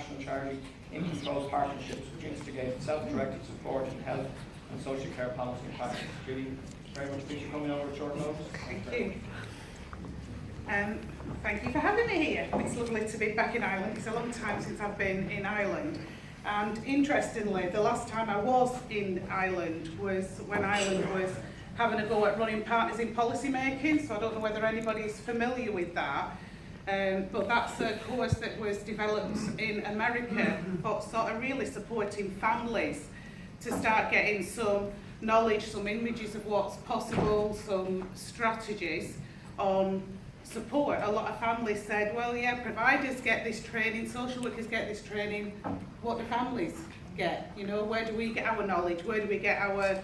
national charity in control partnerships which instigate self-directed support in health and social care policy and practice. Judy, very much appreciate you coming over at short notice. Thank you. Thank you for having me here. It's lovely to be back in Ireland. It's a long time since I've been in Ireland. And interestingly, the last time I was in Ireland was when Ireland was having a go at running partners in policy making. So I don't know whether anybody's familiar with that. But that's a course that was developed in America, but sort of really supporting families to start getting some knowledge, some images of what's possible, some strategies on support. A lot of families said, well, yeah, providers get this training, social workers get this training, what do families get? You know, where do we get our knowledge? Where do we get our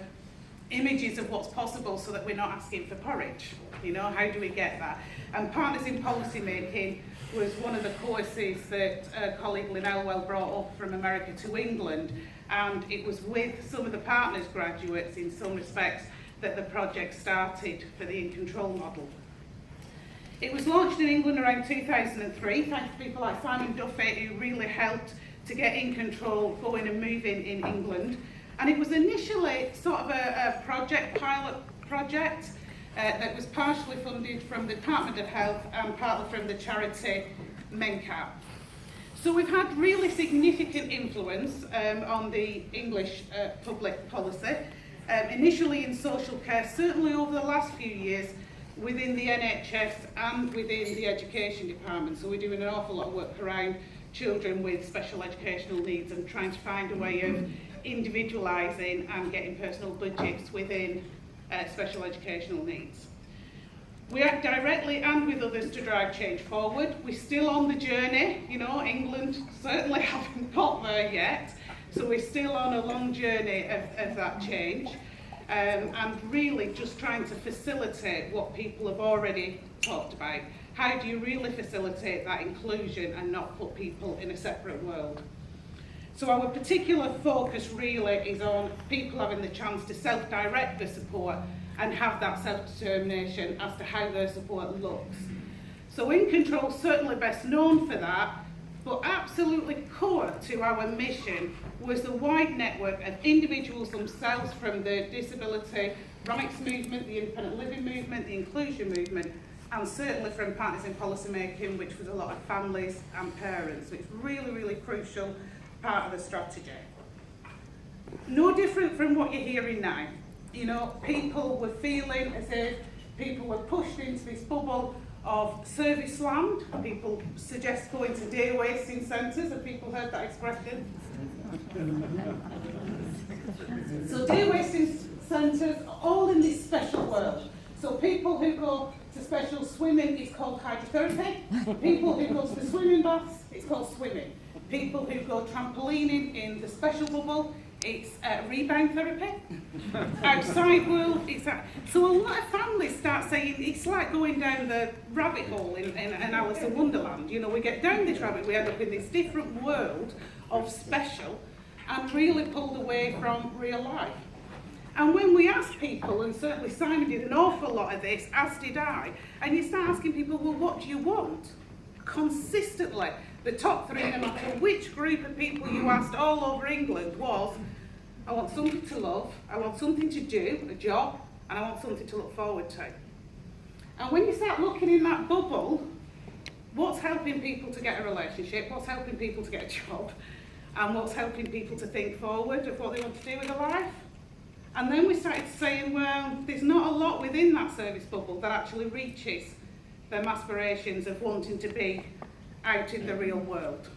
images of what's possible so that we're not asking for porridge? You know, how do we get that? And Partners in Policy Making was one of the courses that colleague Lynn Elwell brought up from America to England, and it was with some of the Partners graduates in some respects that the project started for the In Control model. It was launched in England around 2003, thanks to people like Simon Duffy, who really helped to get In Control going and moving in England. And it was initially sort of a pilot project that was partially funded from the Department of Health and partly from the charity MENCAP. So we've had really significant influence on the English public policy, initially in social care, certainly over the last few years, within the NHS and within the education department. So we're doing an awful lot of work around children with special educational needs and trying to find a way of individualising and getting personal budgets within special educational needs. We act directly and with others to drive change forward. We're still on the journey, you know, England certainly haven't got there yet, so we're still on a long journey of that change. And really just trying to facilitate what people have already talked about. How do you really facilitate that inclusion and not put people in a separate world? So our particular focus really is on people having the chance to self-direct their support and have that self-determination as to how their support looks. So In Control certainly best known for that, but absolutely core to our mission was the wide network of individuals themselves from the disability rights movement, the independent living movement, the inclusion movement, and certainly from Partners in Policy Making, which was a lot of families and parents. So it's really, really crucial part of the strategy. No different from what you're hearing now. You know, people were feeling as if people were pushed into this bubble of service land. People suggest going to day wasting centres. Have people heard that expression? So day wasting centres are all in this special world. So people who go to special swimming, it's called hydrotherapy. People who go to the swimming baths, it's called swimming. People who go trampolining in the special bubble, it's rebound therapy. Outside world, it's so a lot of families start saying it's like going down the rabbit hole in Alice in Wonderland. You know, we get down this rabbit, we end up in this different world of special and really pulled away from real life. And when we ask people, and certainly Simon did an awful lot of this, as did I, and you start asking people, well, what do you want? Consistently, the top three, no matter which group of people you asked all over England, was, I want something to love, I want something to do, a job, and I want something to look forward to. And when you start looking in that bubble, what's helping people to get a relationship, what's helping people to get a job, and what's helping people to think forward of what they want to do with their life? And then we started saying, well, there's not a lot within that service bubble that actually reaches them aspirations of wanting to be out in the real world.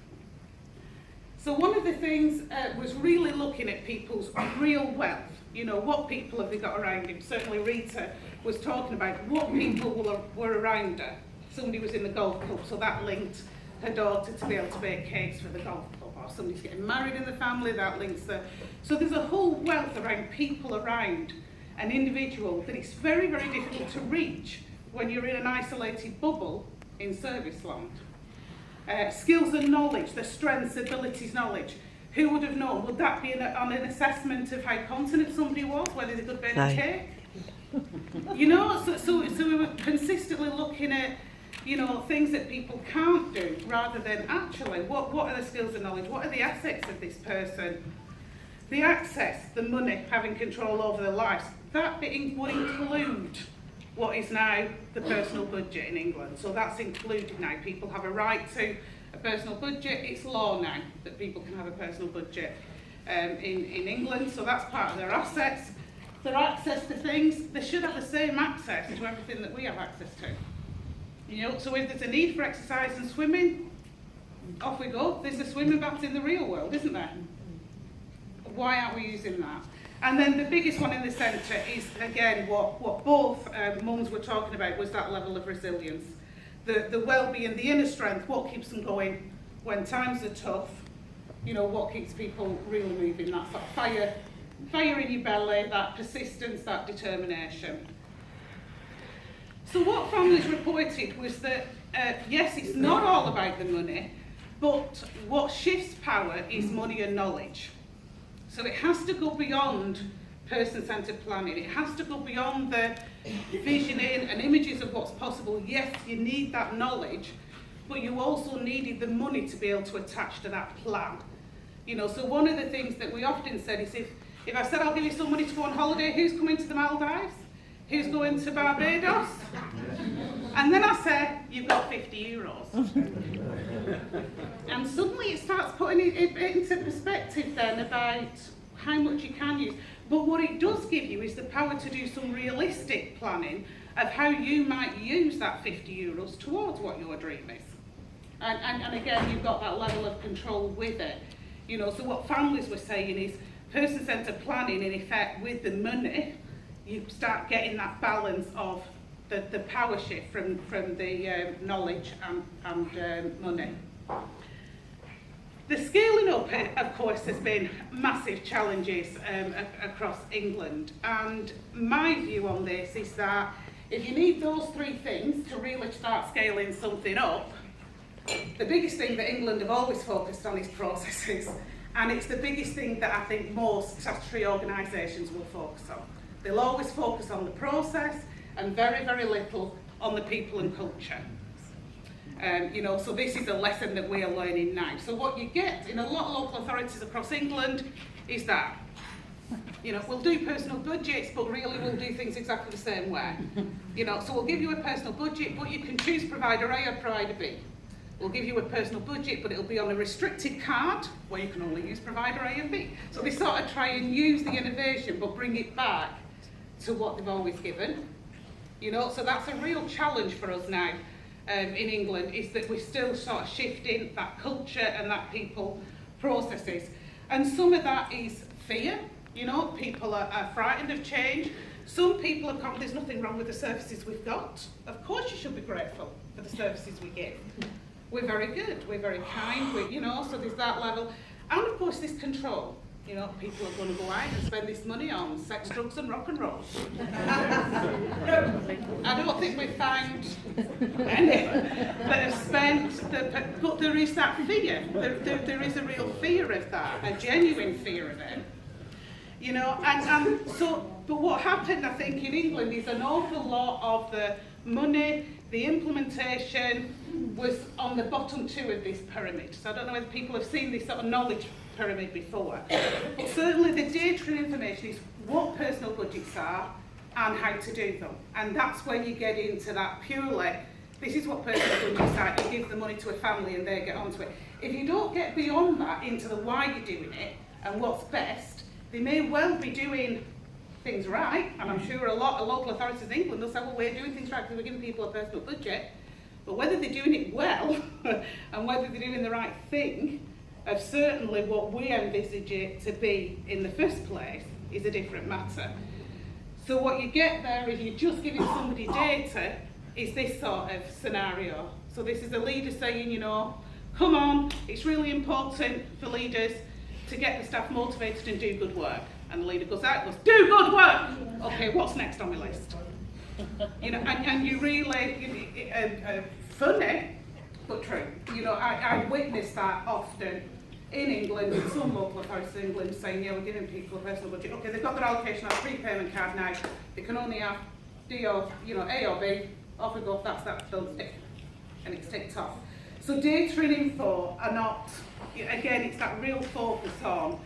So one of the things was really looking at people's real wealth. You know, what people have they got around him? Certainly Rita was talking about what people were around her. Somebody was in the golf club, so that linked her daughter to be able to bake cakes for the golf club, or somebody's getting married in the family, that links her. So there's a whole wealth around people around an individual that it's very, very difficult to reach when you're in an isolated bubble in service land. Skills and knowledge, the strengths, abilities, knowledge. Who would have known? Would that be on an assessment of how confident somebody was, whether they could bake a cake? You know, so we were consistently looking at, you know, things that people can't do, rather than actually, what are the skills and knowledge, what are the assets of this person? The access, the money, having control over their lives, that bit would include what is now the personal budget in England. So that's included now. People have a right to a personal budget. It's law now that people can have a personal budget in England. So that's part of their assets. Their access to things, they should have the same access to everything that we have access to. You know, so if there's a need for exercise and swimming, off we go. There's a swimming bath in the real world, isn't there? Why aren't we using that? And then the biggest one in the centre is, again, what both mums were talking about, was that level of resilience. The well-being, the inner strength, what keeps them going when times are tough, you know, what keeps people really moving, that sort of fire in your belly, that persistence, that determination. So what families reported was that, yes, it's not all about the money, but what shifts power is money and knowledge. So it has to go beyond person-centred planning. It has to go beyond the visioning and images of what's possible. Yes, you need that knowledge, but you also needed the money to be able to attach to that plan. You know, so one of the things that we often said is, if I said I'll give you some money to go on holiday, who's coming to the Maldives? Who's going to Barbados? And then I said, you've got 50 euros. And suddenly it starts putting it into perspective then about how much you can use. But what it does give you is the power to do some realistic planning of how you might use that 50 euros towards what your dream is. And again, you've got that level of control with it. You know, so what families were saying is person-centred planning, in effect, with the money, you start getting that balance of the power shift from the knowledge and money. The scaling up, of course, has been massive challenges across England. And my view on this is that if you need those three things to really start scaling something up, the biggest thing that England have always focused on is processes. And it's the biggest thing that I think most statutory organisations will focus on. They'll always focus on the process and very, very little on the people and culture. You know, so this is a lesson that we are learning now. So what you get in a lot of local authorities across England is that, you know, we'll do personal budgets, but really we'll do things exactly the same way. You know, so we'll give you a personal budget, but you can choose provider A or provider B. We'll give you a personal budget, but it'll be on a restricted card where you can only use provider A and B. So they sort of try and use the innovation, but bring it back to what they've always given. You know, so that's a real challenge for us now in England, is that we're still sort of shifting that culture and that people processes. And some of that is fear. You know, people are frightened of change. Some people are there's nothing wrong with the services we've got. Of course you should be grateful for the services we give. We're very good, we're very kind, you know, so there's that level. And of course this control. You know, people are going to go out and spend this money on sex, drugs and rock and roll. I don't think we've found any that have spent, but there is that fear. There is a real fear of that, a genuine fear of it. You know, and so, but what happened, I think, in England is an awful lot of the money, the implementation was on the bottom two of this pyramid. So I don't know whether people have seen this sort of knowledge pyramid before. But certainly the data and information is what personal budgets are and how to do them. And that's when you get into that purely, this is what personal budgets are, you give the money to a family and they get onto it. If you don't get beyond that into the why you're doing it and what's best, they may well be doing things right, and I'm sure a lot of local authorities in England will say, well, we're doing things right because we're giving people a personal budget, but whether they're doing it well and whether they're doing the right thing of certainly what we envisage it to be in the first place is a different matter. So what you get there is you're just giving somebody data is this sort of scenario. So this is a leader saying, you know, come on, it's really important for leaders to get the staff motivated and do good work. And the leader goes out and goes, do good work! Okay, what's next on my list? You know, and you really, funny, but true. You know, I witness that often in England, in some local authorities in England, saying, yeah, we're giving people a personal budget. Okay, they've got their allocation on a prepayment card now. They can only have D or, you know, A or B. Off we go, that's that, done stick. and it's ticked off. So data and info are not, again, it's that real focus on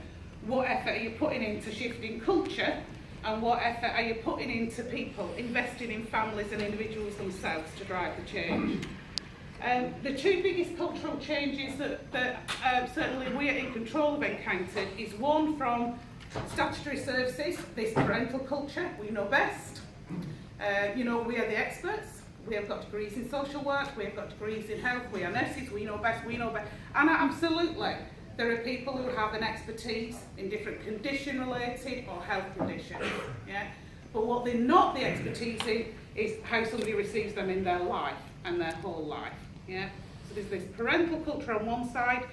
what effort are you putting into shifting culture and what effort are you putting into people, investing in families and individuals themselves to drive the change. The two biggest cultural changes that certainly we're in control have encountered is one from statutory services, this parental culture, we know best. We are the experts. We have got degrees in social work, we have got degrees in health, we are nurses, we know best. And absolutely, there are people who have an expertise in different condition-related or health conditions. Yeah? But what they're not the expertise in is how somebody receives them in their life and their whole life. Yeah? So there's this parental culture on one side,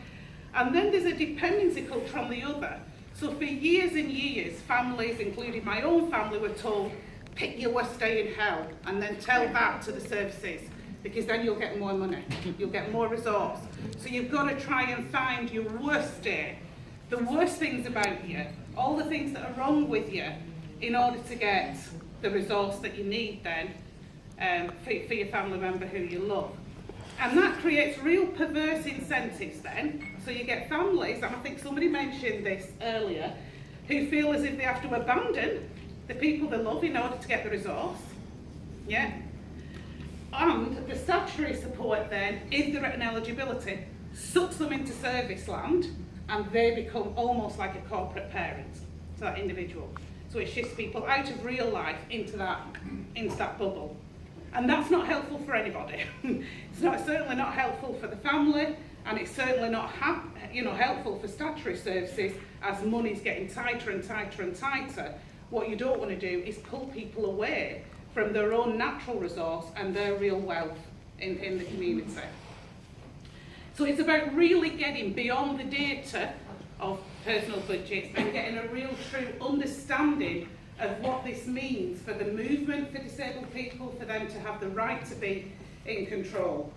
and then there's a dependency culture on the other. So for years and years, families, including my own family, were told, pick your worst day in hell and then tell that to the services, because then you'll get more money, you'll get more resource. So you've got to try and find your worst day, the worst things about you, all the things that are wrong with you, in order to get the resource that you need then for your family member who you love. And that creates real perverse incentives then. So you get families, and I think somebody mentioned this earlier, who feel as if they have to abandon the people they love in order to get the resource. Yeah? And the statutory support then, if they're at an eligibility, sucks them into service land, and they become almost like a corporate parent to that individual. So it shifts people out of real life into that bubble. And that's not helpful for anybody. It's certainly not helpful for the family, and it's certainly not helpful for statutory services as money's getting tighter and tighter and tighter. What you don't want to do is pull people away from their own natural resource and their real wealth in the community. So it's about really getting beyond the data of personal budgets and getting a real true understanding of what this means for the movement for disabled people, for them to have the right to be in control.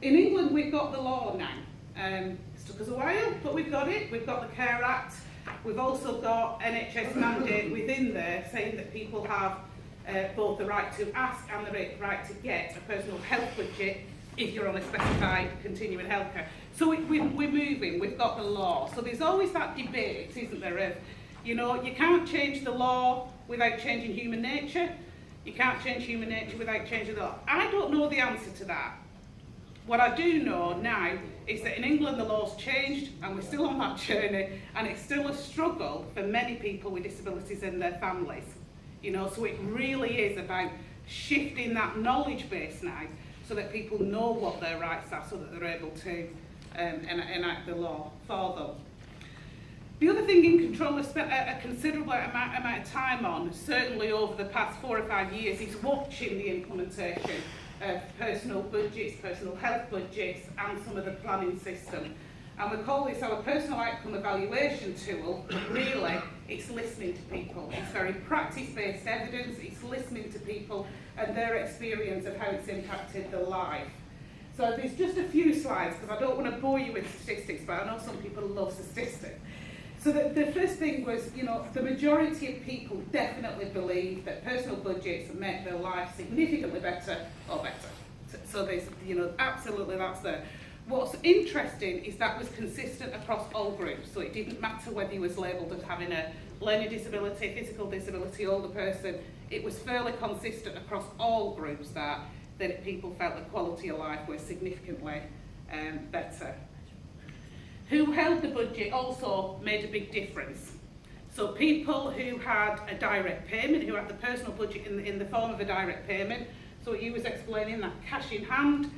In England, we've got the law now. It's took us a while, but we've got it. We've got the Care Act. We've also got NHS mandate within there saying that people have both the right to ask and the right to get a personal health budget if you're on a specified continuing healthcare. So we're moving, we've got the law. So there's always that debate, isn't there, of, you can't change the law without changing human nature. You can't change human nature without changing the law. I don't know the answer to that. What I do know now is that in England the law's changed and we're still on that journey, and it's still a struggle for many people with disabilities and their families. So it really is about shifting that knowledge base now so that people know what their rights are, so that they're able to enact the law for them. The other thing in control I've spent a considerable amount of time on, certainly over the past 4 or 5 years, is watching the implementation of personal budgets, personal health budgets, and some of the planning system. And we call this our personal outcome evaluation tool. Really, it's listening to people. It's very practice-based evidence. It's listening to people and their experience of how it's impacted their life. So there's just a few slides, because I don't want to bore you with statistics, but I know some people love statistics. So the first thing was, the majority of people definitely believe that personal budgets make their life significantly better or better. So there's, absolutely that's there. What's interesting is that was consistent across all groups. So it didn't matter whether you was labelled as having a learning disability, physical disability, older person. It was fairly consistent across all groups that people felt the quality of life was significantly better. Who held the budget also made a big difference. So people who had a direct payment, who had the personal budget in the form of a direct payment, so what you was explaining, that cash in hand,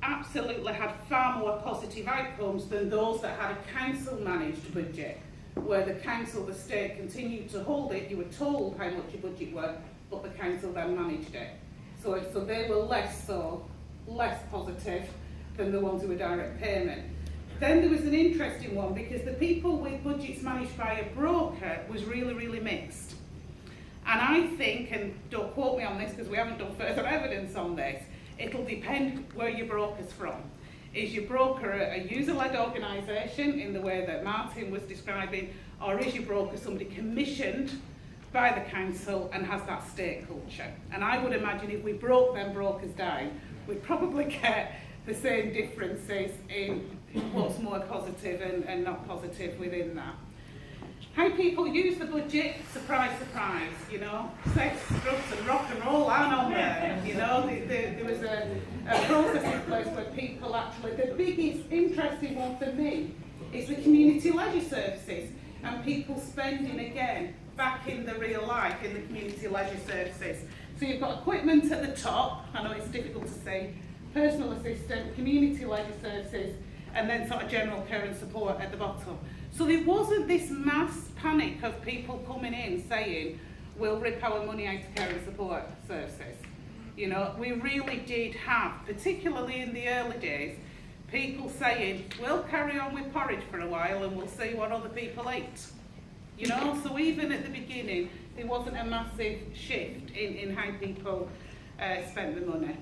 absolutely had far more positive outcomes than those that had a council managed budget, where the council, the state, continued to hold it. You were told how much your budget were, but the council then managed it. So they were less positive than the ones who were direct payment. Then there was an interesting one, because the people with budgets managed by a broker was really, really mixed. And I think, and don't quote me on this because we haven't done further evidence on this, it'll depend where your broker's from. Is your broker a user-led organisation in the way that Martin was describing, or is your broker somebody commissioned by the council and has that state culture? And I would imagine if we broke them brokers down, we'd probably get the same differences in what's more positive and not positive within that. How people use the budget, surprise, surprise, you know, sex, drugs and rock and roll aren't on there, you know, there was a process in place where people actually, the biggest interesting one for me is the community leisure services and people spending again back in the real life in the community leisure services. So you've got equipment at the top, I know it's difficult to say, personal assistant, community leisure services, and then sort of general care and support at the bottom. So there wasn't this mass panic of people coming in saying, we'll rip our money out of care and support services. You know, we really did have, particularly in the early days, people saying, we'll carry on with porridge for a while and we'll see what other people eat. You know, so even at the beginning, there wasn't a massive shift in how people spent the money.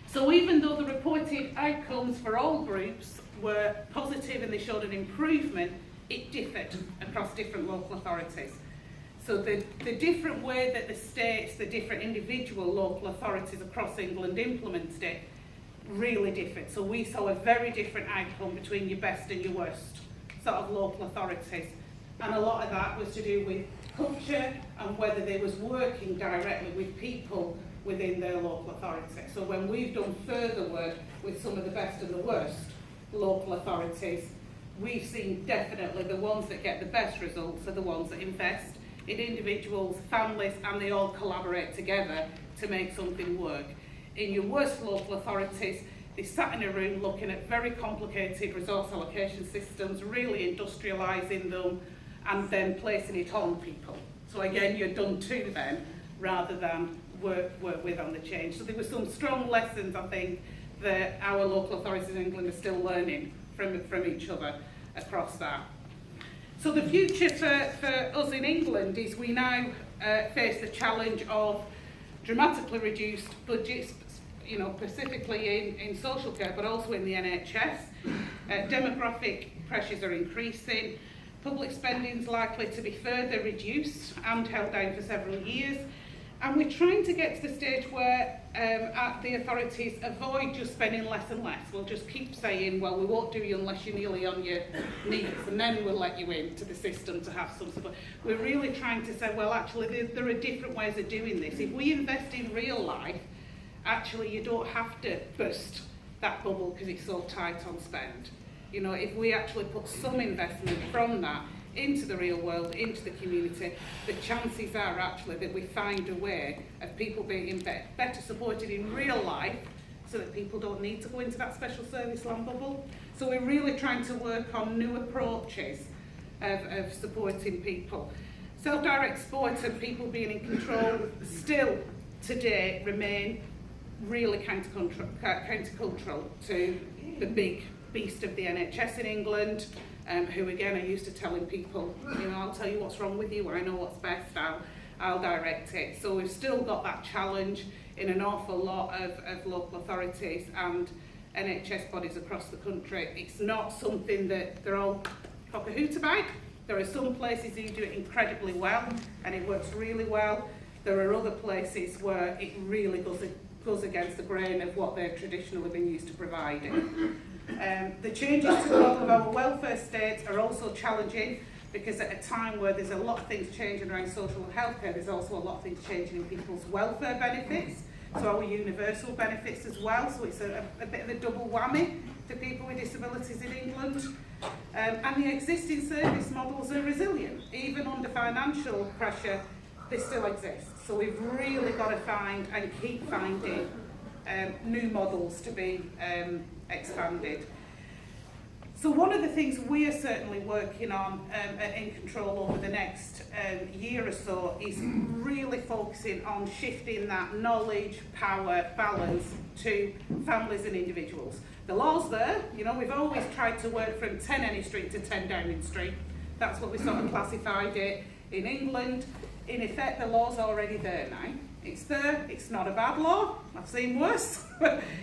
So even though the reported outcomes for all groups were positive and they showed an improvement, it differed across different local authorities. So the different way that the states, the different individual local authorities across England implemented it really differed. So we saw a very different outcome between your best and your worst sort of local authorities. And a lot of that was to do with culture and whether they was working directly with people within their local authority. So when we've done further work with some of the best and the worst local authorities, we've seen definitely the ones that get the best results are the ones that invest in individuals, families, and they all collaborate together to make something work. In your worst local authorities, they sat in a room looking at very complicated resource allocation systems, really industrialising them, and then placing it on people. So again, you're done to then, rather than work with on the change. So there were some strong lessons, I think, that our local authorities in England are still learning from each other across that. So the future for us in England is we now face the challenge of dramatically reduced budgets, you know, specifically in social care, but also in the NHS. Demographic pressures are increasing. Public spending is likely to be further reduced and held down for several years. And we're trying to get to the stage where the authorities avoid just spending less and less. We'll just keep saying, well, we won't do you unless you're nearly on your knees, and then we'll let you into the system to have some support. We're really trying to say, well, actually, there are different ways of doing this. If we invest in real life, actually, you don't have to burst that bubble because it's so tight on spend. You know, if we actually put some investment from that into the real world, into the community, the chances are actually that we find a way of people being better supported in real life so that people don't need to go into that special service land bubble. So we're really trying to work on new approaches of supporting people. Self-direct support and people being in control still today remain really countercultural to the big beast of the NHS in England, who again are used to telling people, you know, I'll tell you what's wrong with you, I know what's best, I'll direct it. So we've still got that challenge in an awful lot of local authorities and NHS bodies across the country. It's not something that they're all cock-a-hoot about. There are some places who do it incredibly well and it works really well. There are other places where it really goes against the grain of what they've traditionally been used to providing. The changes to the model of our welfare state are also challenging because at a time where there's a lot of things changing around social and healthcare, there's also a lot of things changing in people's welfare benefits, so our universal benefits as well, so it's a bit of a double whammy for people with disabilities in England. And the existing service models are resilient. Even under financial pressure, they still exist. So we've really got to find and keep finding new models to be expanded. So one of the things we are certainly working on in control over the next year or so is really focusing on shifting that knowledge, power, balance to families and individuals. The law's there, you know, we've always tried to work from 10 Any Street to 10 Downing Street. That's what we sort of classified it in England. In effect, the law's already there now. It's there, it's not a bad law, I've seen worse.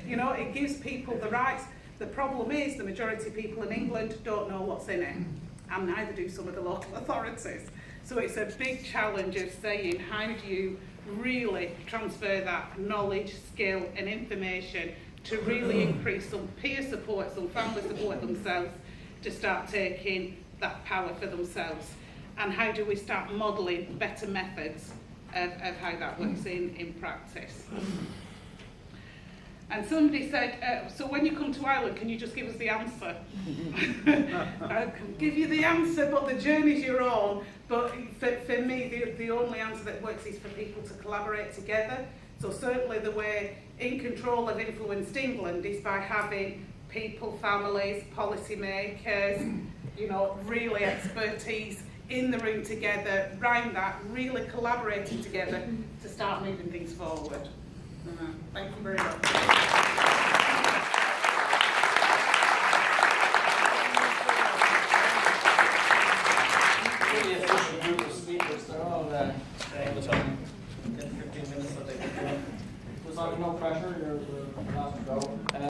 You know, it gives people the rights. The problem is the majority of people in England don't know what's in it, and neither do some of the local authorities. So it's a big challenge of saying, how do you really transfer that knowledge, skill and information to really increase some peer support, some family support themselves, to start taking that power for themselves? And how do we start modelling better methods of how that works in practice? And somebody said, so when you come to Ireland, can you just give us the answer? I can give you the answer, but the journey's your own. But for me, the only answer that works is for people to collaborate together. So certainly the way In Control have influenced England is by having people, families, policy makers, you know, really expertise in the room together, around that, really collaborating together to start moving things forward. Thank you very much.